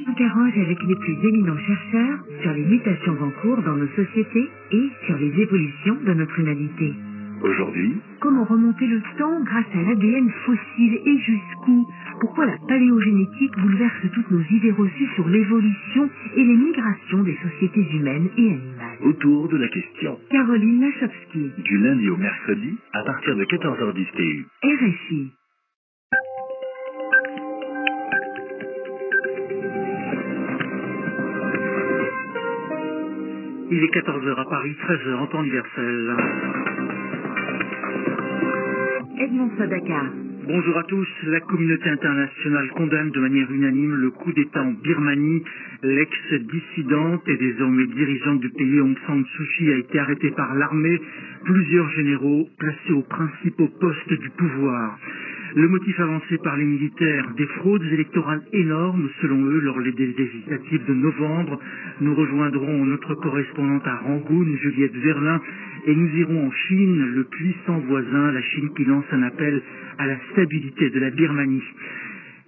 Interroge avec les plus éminents chercheurs sur les mutations en cours dans nos sociétés et sur les évolutions de notre humanité. Aujourd'hui, Comment remonter le temps grâce à l'ADN fossile et jusqu'où? Pourquoi la paléogénétique bouleverse toutes nos idées reçues sur l'évolution et les migrations des sociétés humaines et animales? autour de la question. Caroline Lachowski, Du lundi au mercredi, à partir de 14h10 TU. RFI. Il est 14h à Paris, 13h en temps universel. Edmond Sadaka. Bonjour à tous. La communauté internationale condamne de manière unanime le coup d'État en Birmanie. L'ex-dissidente et désormais dirigeante du pays Aung San Suu Kyi a été arrêtée par l'armée. Plusieurs généraux placés aux principaux postes du pouvoir. Le motif avancé par les militaires, des fraudes électorales énormes selon eux lors des législatives de novembre. Nous rejoindrons notre correspondante à Rangoon, Juliette Verlin, et nous irons en Chine, le puissant voisin, la Chine qui lance un appel à la stabilité de la Birmanie.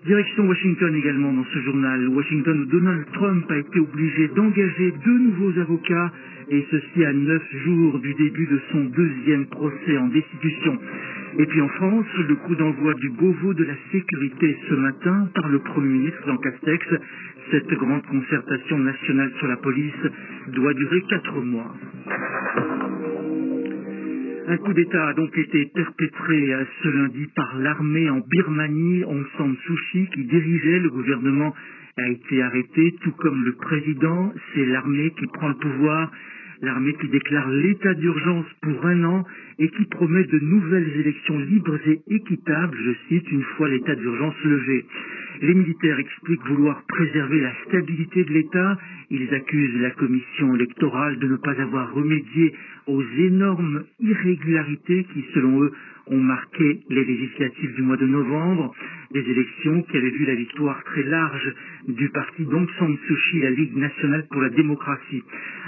Direction Washington également dans ce journal. Washington où Donald Trump a été obligé d'engager 2 nouveaux avocats, et ceci à 9 jours du début de son 2e procès en destitution. Et puis en France, le coup d'envoi du Beauvau de la sécurité ce matin par le Premier ministre Jean Castex. Cette grande concertation nationale sur la police doit durer 4 mois. Un coup d'État a donc été perpétré ce lundi par l'armée en Birmanie. Aung San Suu Kyi, qui dirigeait le gouvernement, a été arrêté, tout comme le président. C'est l'armée qui prend le pouvoir, l'armée qui déclare l'état d'urgence pour 1 an et qui promet de nouvelles élections libres et équitables, je cite, une fois l'état d'urgence levé. Les militaires expliquent vouloir préserver la stabilité de l'État. Ils accusent la commission électorale de ne pas avoir remédié aux énormes irrégularités qui, selon eux, ont marqué les législatives du mois de novembre, des élections qui avaient vu la victoire très large du parti d'Aung San Suu Kyi, la Ligue nationale pour la démocratie.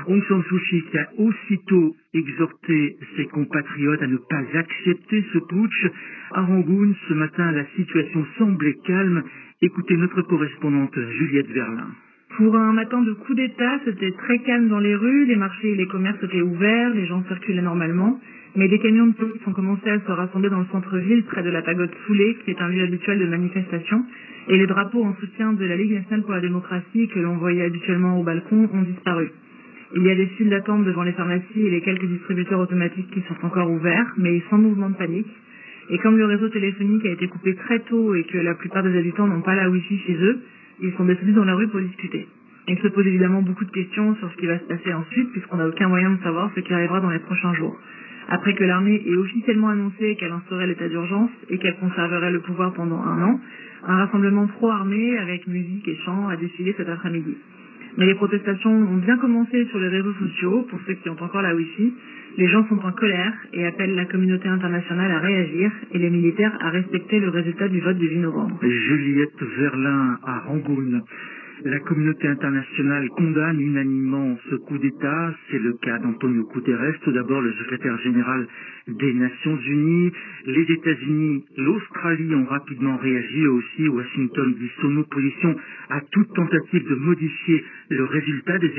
Aung San Suu Kyi qui a aussitôt exhorté ses compatriotes à ne pas accepter ce putsch. À Rangoon, ce matin, la situation semblait calme. Écoutez notre correspondante Juliette Verlin. Pour un matin de coup d'État, c'était très calme dans les rues, les marchés et les commerces étaient ouverts, les gens circulaient normalement, mais des camions de police ont commencé à se rassembler dans le centre-ville, près de la pagode Foulée, qui est un lieu habituel de manifestation, et les drapeaux en soutien de la Ligue nationale pour la démocratie, que l'on voyait habituellement au balcon, ont disparu. Il y a des files d'attente devant les pharmacies et les quelques distributeurs automatiques qui sont encore ouverts, mais sans mouvement de panique. Et comme le réseau téléphonique a été coupé très tôt et que la plupart des habitants n'ont pas la Wi-Fi chez eux, ils sont descendus dans la rue pour discuter. Il se pose évidemment beaucoup de questions sur ce qui va se passer ensuite, puisqu'on n'a aucun moyen de savoir ce qui arrivera dans les prochains jours. Après que l'armée ait officiellement annoncé qu'elle instaurait l'état d'urgence et qu'elle conserverait le pouvoir pendant 1 an, un rassemblement pro-armée avec musique et chants a défilé cet après-midi. Mais les protestations ont bien commencé sur les réseaux sociaux, pour ceux qui ont encore la Wi-Fi. Les gens sont en colère et appellent la communauté internationale à réagir et les militaires à respecter le résultat du vote du 8 novembre. Juliette Verlin à Rangoon. La communauté internationale condamne unanimement ce coup d'État. C'est le cas d'Antonio Guterres, tout d'abord le secrétaire général des Nations Unies. Les États-Unis, l'Australie ont rapidement réagi aussi. Washington dit son opposition à toute tentative de modifier le résultat des